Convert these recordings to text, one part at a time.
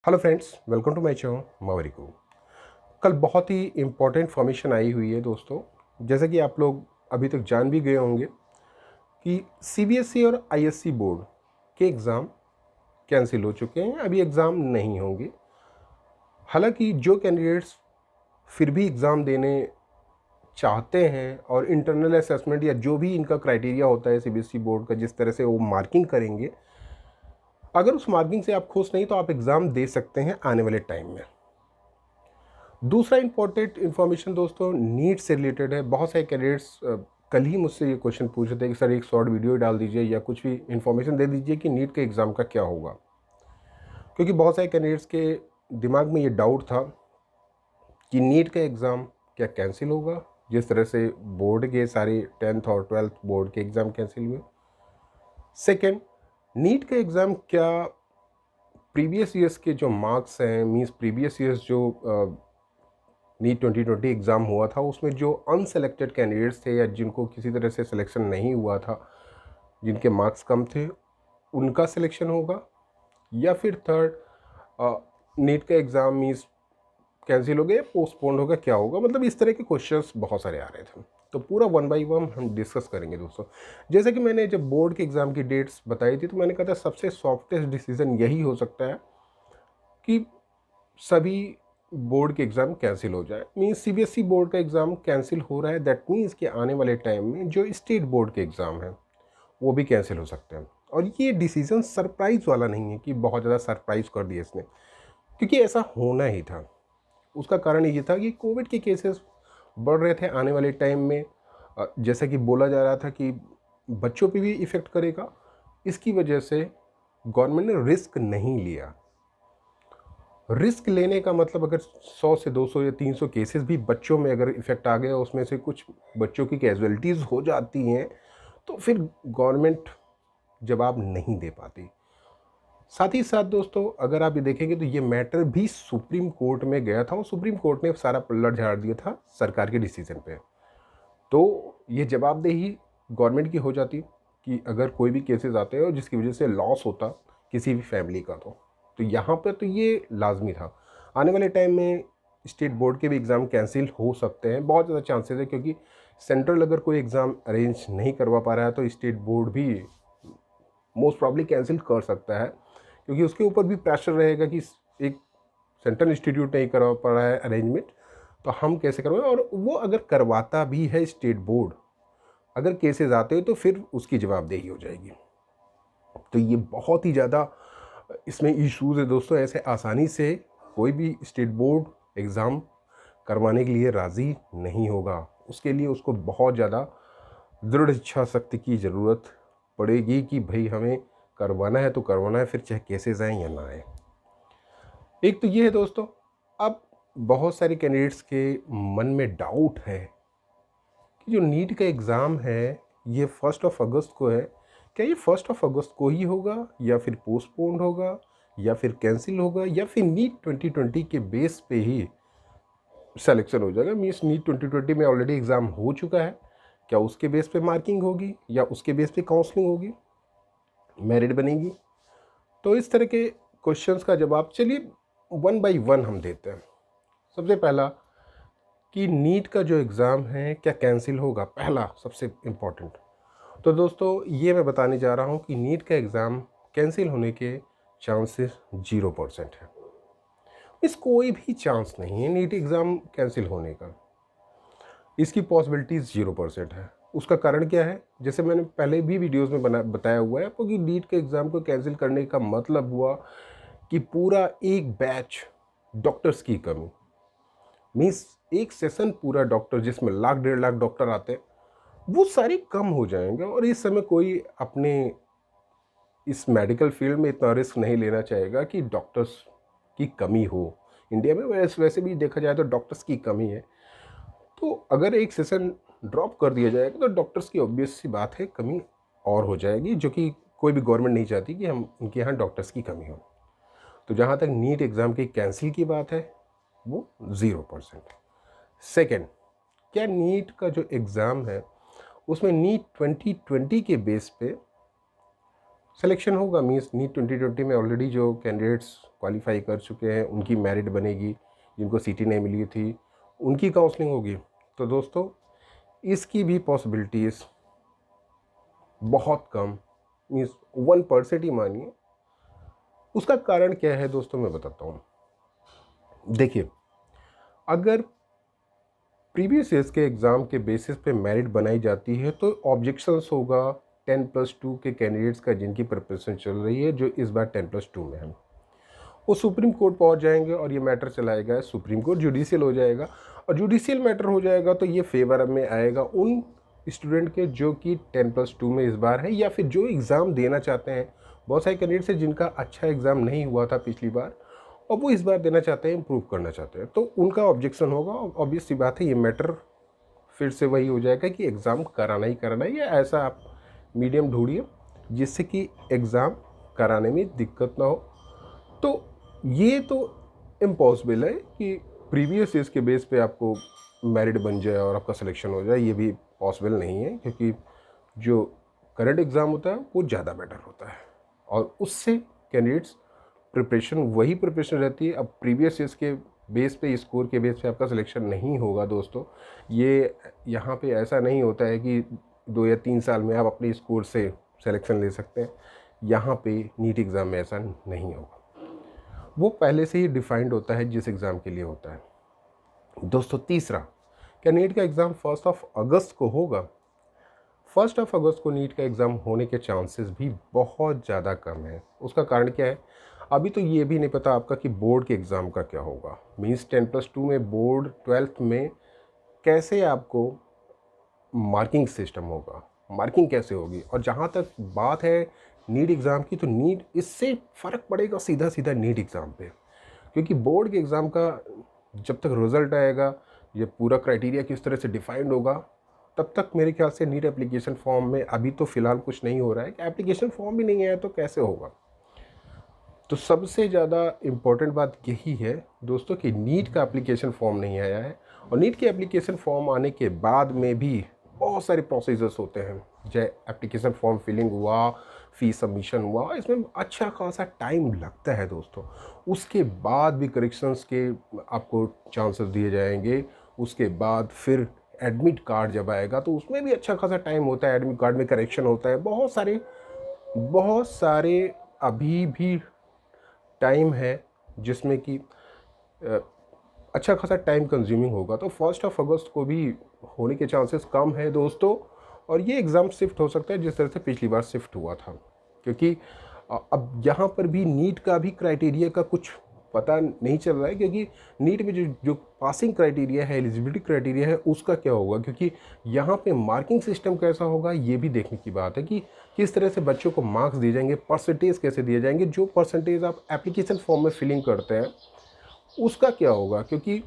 Hello friends, welcome to my channel मावरिको। कल बहुत ही इम्पोर्टेंट इन्फॉर्मेशन आई हुई है दोस्तों। जैसा कि आप लोग अभी तक जान भी गए होंगे कि सीबीएसई और आईएससी बोर्ड के एग्ज़ाम कैंसिल हो चुके हैं, अभी एग्ज़ाम नहीं होंगे। हालांकि जो कैंडिडेट्स फिर भी एग्ज़ाम देने चाहते हैं और इंटरनल असेसमेंट या जो भी इनका क्राइटेरिया होता है सीबीएसई बोर्ड का, जिस तरह से वो मार्किंग करेंगे, अगर उस मार्किंग से आप खुश नहीं तो आप एग्ज़ाम दे सकते हैं आने वाले टाइम में। दूसरा इंपॉर्टेंट इन्फॉर्मेशन दोस्तों नीट से रिलेटेड है। बहुत सारे कैंडिडेट्स कल ही मुझसे ये क्वेश्चन पूछ रहे थे कि सर एक शॉर्ट वीडियो डाल दीजिए या कुछ भी इन्फॉर्मेशन दे दीजिए कि नीट के एग्ज़ाम का क्या होगा, क्योंकि बहुत सारे कैंडिडेट्स के दिमाग में ये डाउट था कि नीट का एग्ज़ाम क्या कैंसिल होगा, जिस तरह से बोर्ड के सारे 10th और 12th बोर्ड के एग्ज़ाम कैंसिल हुए। सेकेंड, नीट का एग्ज़ाम क्या प्रीवियस ईयर्स के जो मार्क्स हैं, मीन्स प्रीवियस ईयर्स जो नीट 2020 एग्ज़ाम हुआ था उसमें जो अनसेलेक्टेड कैंडिडेट्स थे या जिनको किसी तरह से सिलेक्शन नहीं हुआ था, जिनके मार्क्स कम थे, उनका सिलेक्शन होगा, या फिर थर्ड नीट का एग्ज़ाम मीन्स कैंसिल हो गया, पोस्टपोन्ड होगा, क्या होगा। मतलब इस तरह के क्वेश्चंस बहुत सारे आ रहे थे, तो पूरा वन बाई वन हम डिस्कस करेंगे दोस्तों। जैसे कि मैंने जब बोर्ड के एग्ज़ाम की डेट्स बताई थी तो मैंने कहा था सबसे सॉफ्टेस्ट डिसीज़न यही हो सकता है कि सभी बोर्ड के एग्ज़ाम कैंसिल हो जाए। मीन्स सीबीएसई बोर्ड का एग्ज़ाम कैंसिल हो रहा है, दैट मीन्स कि आने वाले टाइम में जो स्टेट बोर्ड के एग्ज़ाम हैं वो भी कैंसिल हो सकते हैं। और ये डिसीज़न सरप्राइज़ वाला नहीं है कि बहुत ज़्यादा सरप्राइज़ कर दिया इसने, क्योंकि ऐसा होना ही था। उसका कारण ये था कि कोविड के केसेस बढ़ रहे थे आने वाले टाइम में। जैसा कि बोला जा रहा था कि बच्चों पे भी इफ़ेक्ट करेगा, इसकी वजह से गवर्नमेंट ने रिस्क नहीं लिया। रिस्क लेने का मतलब अगर 100 से 200 या 300 केसेस भी बच्चों में अगर इफ़ेक्ट आ गया, उसमें से कुछ बच्चों की कैजुअलिटीज़ हो जाती हैं, तो फिर गवर्नमेंट जवाब नहीं दे पाती। साथ ही साथ दोस्तों अगर आप ये देखेंगे तो ये मैटर भी सुप्रीम कोर्ट में गया था और सुप्रीम कोर्ट ने सारा पल्ला झाड़ दिया था सरकार के डिसीजन पे। तो ये जवाबदेही गवर्नमेंट की हो जाती कि अगर कोई भी केसेस आते हैं और जिसकी वजह से लॉस होता किसी भी फैमिली का, तो यहाँ पर तो ये लाजमी था। आने वाले टाइम में स्टेट बोर्ड के भी एग्ज़ाम कैंसिल हो सकते हैं, बहुत ज़्यादा चांसेस है, क्योंकि सेंट्रल अगर कोई एग्ज़ाम अरेंज नहीं करवा पा रहा है तो स्टेट बोर्ड भी मोस्ट प्रॉब्ली कैंसिल कर सकता है, क्योंकि उसके ऊपर भी प्रेशर रहेगा कि एक सेंट्रल इंस्टीट्यूट नहीं करवा पा रहा है अरेंजमेंट, तो हम कैसे करवाएं। और वो अगर करवाता भी है स्टेट बोर्ड, अगर केसेस आते हैं तो फिर उसकी जवाबदेही हो जाएगी। तो ये बहुत ही ज़्यादा इसमें इश्यूज़ है दोस्तों। ऐसे आसानी से कोई भी स्टेट बोर्ड एग्ज़ाम करवाने के लिए राज़ी नहीं होगा। उसके लिए उसको बहुत ज़्यादा दृढ़ इच्छा शक्ति की ज़रूरत पड़ेगी कि भाई हमें करवाना है तो करवाना है, फिर चाहे केसेस आएँ या ना आए। एक तो ये है दोस्तों। अब बहुत सारे कैंडिडेट्स के मन में डाउट है कि जो नीट का एग्ज़ाम है ये 1 अगस्त को है, क्या ये 1 अगस्त को ही होगा या फिर पोस्टपोन्ड होगा या फिर कैंसिल होगा या फिर नीट 2020 के बेस पे ही सिलेक्शन हो जाएगा। मीन्स नीट 2020 में ऑलरेडी एग्ज़ाम हो चुका है, क्या उसके बेस पे मार्किंग होगी या उसके बेस पे काउंसलिंग होगी, मेरिट बनेगी। तो इस तरह के क्वेश्चंस का जवाब चलिए वन बाय वन हम देते हैं। सबसे पहला कि नीट का जो एग्ज़ाम है क्या कैंसिल होगा, पहला सबसे इम्पोर्टेंट। तो दोस्तों ये मैं बताने जा रहा हूँ कि नीट का एग्ज़ाम कैंसिल होने के चांसेस 0% है। इस कोई भी चांस नहीं है नीट एग्ज़ाम कैंसिल होने का, इसकी पॉसिबिलिटीज़ 0% है। उसका कारण क्या है, जैसे मैंने पहले भी वीडियोस में बताया हुआ है आपको कि नीट के एग्ज़ाम को कैंसिल करने का मतलब हुआ कि पूरा एक बैच डॉक्टर्स की कमी, मीन्स एक सेशन पूरा डॉक्टर जिसमें लाख 1.5 लाख डॉक्टर आते हैं, वो सारे कम हो जाएंगे। और इस समय कोई अपने इस मेडिकल फील्ड में इतना रिस्क नहीं लेना चाहेगा कि डॉक्टर्स की कमी हो। इंडिया में वैसे भी देखा जाए तो डॉक्टर्स की कमी है, तो अगर एक सेशन ड्रॉप कर दिया जाएगा तो डॉक्टर्स की ऑब्वियस सी बात है कमी और हो जाएगी, जो कि कोई भी गवर्नमेंट नहीं चाहती कि हम उनके यहाँ डॉक्टर्स की कमी हो। तो जहाँ तक नीट एग्ज़ाम की कैंसिल की बात है वो 0%। सेकेंड, क्या नीट का जो एग्ज़ाम है उसमें नीट 2020 के बेस पे सिलेक्शन होगा। मीन्स नीट 2020 में ऑलरेडी जो कैंडिडेट्स क्वालिफाई कर चुके हैं उनकी मेरिट बनेगी, जिनको सीटी नहीं मिली थी उनकी काउंसलिंग होगी। तो दोस्तों इसकी भी पॉसिबिलिटीज़ बहुत कम, मीन्स 1% ही मानिए। उसका कारण क्या है दोस्तों, मैं बताता हूँ। देखिए, अगर प्रीवियस ईयर्स के एग्ज़ाम के बेसिस पे मेरिट बनाई जाती है तो ऑब्जेक्शंस होगा 10+2 के कैंडिडेट्स का, जिनकी प्रिपरेशन चल रही है, जो इस बार 10+2 में है। वो सुप्रीम कोर्ट पहुंच जाएंगे और ये मैटर चलाएगा सुप्रीम कोर्ट, जुडिशियल हो जाएगा। और जुडिशियल मैटर हो जाएगा तो ये फेवर में आएगा उन स्टूडेंट के जो कि 10+2 में इस बार है, या फिर जो एग्ज़ाम देना चाहते हैं। बहुत सारे कैंडिडेट्स हैं जिनका अच्छा एग्ज़ाम नहीं हुआ था पिछली बार और वो इस बार देना चाहते हैं, इम्प्रूव करना चाहते हैं, तो उनका ऑब्जेक्शन होगा। ऑब्वियस सी बात है, ये मैटर फिर से वही हो जाएगा कि एग्ज़ाम कराना ही कराना है, या ऐसा आप मीडियम ढूंढिए जिससे कि एग्ज़ाम कराने में दिक्कत ना हो। तो ये तो इम्पॉसिबल है कि प्रीवियस ईयर्स के बेस पे आपको मेरिट बन जाए और आपका सिलेक्शन हो जाए, ये भी पॉसिबल नहीं है, क्योंकि जो करंट एग्ज़ाम होता है वो ज़्यादा बेटर होता है और उससे कैंडिडेट्स प्रिपरेशन वही प्रिपरेशन रहती है। अब प्रीवियस ईयर्स के बेस पे, स्कोर के बेस पे आपका सिलेक्शन नहीं होगा दोस्तों। ये यहाँ पे ऐसा नहीं होता है कि 2 या 3 साल में आप अपने स्कोर से सिलेक्शन ले सकते हैं। यहाँ पे नीट एग्ज़ाम में ऐसा नहीं होगा, वो पहले से ही डिफाइंड होता है जिस एग्ज़ाम के लिए होता है। दोस्तों तीसरा, क्या नीट का एग्ज़ाम 1 अगस्त को होगा? 1 अगस्त को नीट का एग्ज़ाम होने के चांसेस भी बहुत ज़्यादा कम है। उसका कारण क्या है? अभी तो ये भी नहीं पता आपका कि बोर्ड के एग्ज़ाम का क्या होगा। मीन्स 10+2 में बोर्ड 12th में कैसे आपको मार्किंग सिस्टम होगा, मार्किंग कैसे होगी। और जहाँ तक बात है नीट एग्ज़ाम की, तो नीट इससे फ़र्क पड़ेगा सीधा सीधा नीट एग्ज़ाम पे, क्योंकि बोर्ड के एग्ज़ाम का जब तक रिज़ल्ट आएगा, ये पूरा क्राइटेरिया किस तरह से डिफाइंड होगा, तब तक मेरे ख्याल से नीट एप्लीकेशन फॉर्म में अभी तो फ़िलहाल कुछ नहीं हो रहा है। कि एप्लीकेशन फॉर्म भी नहीं आया तो कैसे होगा। तो सबसे ज़्यादा इम्पोर्टेंट बात यही है दोस्तों कि नीट का एप्लीकेशन फॉर्म नहीं आया है, और नीट के एप्लीकेशन फॉर्म आने के बाद में भी बहुत सारे प्रोसीजर्स होते हैं। चाहे एप्लीकेशन फॉर्म फिलिंग हुआ, फीस सबमिशन हुआ, इसमें अच्छा खासा टाइम लगता है दोस्तों। उसके बाद भी करेक्शंस के आपको चांसेस दिए जाएंगे। उसके बाद फिर एडमिट कार्ड जब आएगा तो उसमें भी अच्छा खासा टाइम होता है, एडमिट कार्ड में करेक्शन होता है, बहुत सारे अभी भी टाइम है जिसमें कि अच्छा खासा टाइम कंज्यूमिंग होगा। तो 1 अगस्त को भी होने के चांसेस कम है दोस्तों। और ये एग्ज़ाम शिफ्ट हो सकता है जिस तरह से पिछली बार शिफ्ट हुआ था, क्योंकि अब यहाँ पर भी नीट का भी क्राइटेरिया का कुछ पता नहीं चल रहा है। क्योंकि नीट में जो पासिंग क्राइटेरिया है, एलिजिबिलिटी क्राइटेरिया है, उसका क्या होगा, क्योंकि यहाँ पे मार्किंग सिस्टम कैसा होगा ये भी देखने की बात है कि किस तरह से बच्चों को मार्क्स दिए जाएंगे, परसेंटेज कैसे दिए जाएंगे। जो परसेंटेज आप एप्लीकेशन फॉर्म में फिलिंग करते हैं उसका क्या होगा, क्योंकि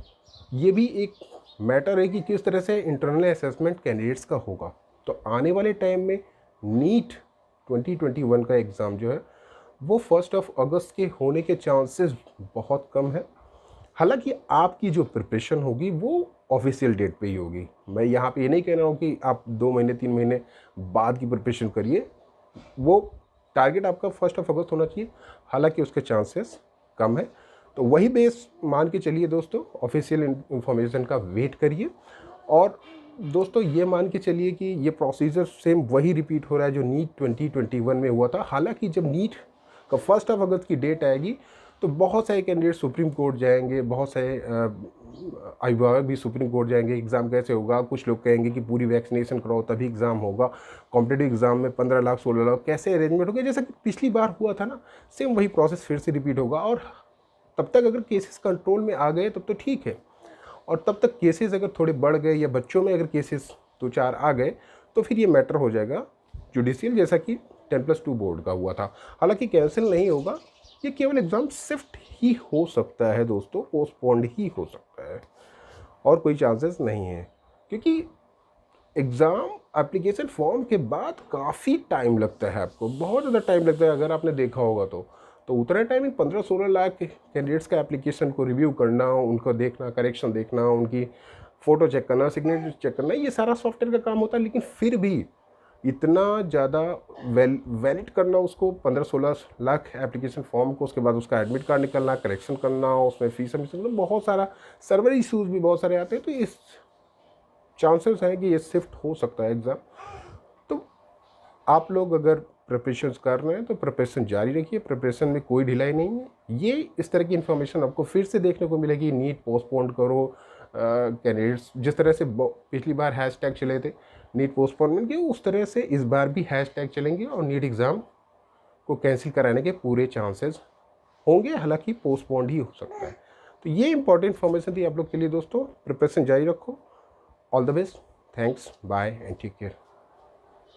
ये भी एक मैटर है कि किस तरह से इंटरनल असेसमेंट कैंडिडेट्स का होगा। तो आने वाले टाइम में नीट 2021 का एग्ज़ाम जो है वो 1 अगस्त के होने के चांसेस बहुत कम है। हालांकि आपकी जो प्रिपरेशन होगी वो ऑफिशियल डेट पे ही होगी। मैं यहाँ पे ये नहीं कह रहा हूँ कि आप 2 महीने 3 महीने बाद की प्रिपरेशन करिए, वो टारगेट आपका 1 अगस्त होना चाहिए। हालांकि उसके चांसेस कम है, तो वही बेस मान के चलिए दोस्तों, ऑफिशियल इंफॉर्मेशन का वेट करिए। और दोस्तों ये मान के चलिए कि ये प्रोसीजर सेम वही रिपीट हो रहा है जो नीट 2021 में हुआ था। हालांकि जब नीट का 1 अगस्त की डेट आएगी तो बहुत सारे कैंडिडेट सुप्रीम कोर्ट जाएंगे, बहुत सारे अभिभावक भी सुप्रीम कोर्ट जाएंगे। एग्ज़ाम कैसे होगा, कुछ लोग कहेंगे कि पूरी वैक्सीनेशन कराओ तभी एग्ज़ाम होगा। कॉम्पिटेटिव एग्ज़ाम में 15 लाख 16 लाख कैसे अरेंजमेंट होगा, जैसा कि पिछली बार हुआ था ना, सेम वही प्रोसेस फिर से रिपीट होगा। और तब तक अगर केसेस कंट्रोल में आ गए तब तो ठीक है, और तब तक केसेस अगर थोड़े बढ़ गए या बच्चों में अगर केसेस 2-4 आ गए तो फिर ये मैटर हो जाएगा जुडिशियल, जैसा कि 10+2 बोर्ड का हुआ था। हालांकि कैंसिल नहीं होगा, ये केवल एग्ज़ाम शिफ्ट ही हो सकता है दोस्तों, पोस्टपोन्ड ही हो सकता है, और कोई चांसेस नहीं है। क्योंकि एग्ज़ाम एप्लीकेशन फॉर्म के बाद काफ़ी टाइम लगता है, आपको बहुत ज़्यादा टाइम लगता है। अगर आपने देखा होगा तो उतना टाइम 15-16 लाख कैंडिडेट्स का एप्लीकेशन को रिव्यू करना, उनको देखना, करेक्शन देखना, उनकी फ़ोटो चेक करना, सिग्नेचर चेक करना, ये सारा सॉफ्टवेयर का काम होता है। लेकिन फिर भी इतना ज़्यादा वैलिड करना उसको 15-16 लाख एप्लीकेशन फॉर्म को, उसके बाद उसका एडमिट कार्ड निकलना, करेक्शन करना, उसमें फीस सबमिशन करना, बहुत सारा सर्वर इश्यूज भी बहुत सारे आते हैं। तो इस चांसेस हैं कि ये शिफ्ट हो सकता है एग्ज़ाम। तो आप लोग अगर प्रिपरेशन कर रहे हैं तो प्रिपरेशन जारी रखिए, प्रिपरेशन में कोई ढिलाई नहीं है। ये इस तरह की इन्फॉर्मेशन आपको फिर से देखने को मिलेगी, नीट पोस्टपोन करो, कैंडिडेट्स जिस तरह से पिछली बार हैशटैग चले थे नीट पोस्टपोनमेंट के, उस तरह से इस बार भी हैशटैग चलेंगे और नीट एग्ज़ाम को कैंसिल कराने के पूरे चांसेस होंगे, हालांकि पोस्टपोन्ड ही हो सकता है। तो ये इंपॉर्टेंट इन्फॉर्मेशन थी आप लोग के लिए दोस्तों। प्रिपरेशन जारी रखो। All the best, thanks, bye and take care.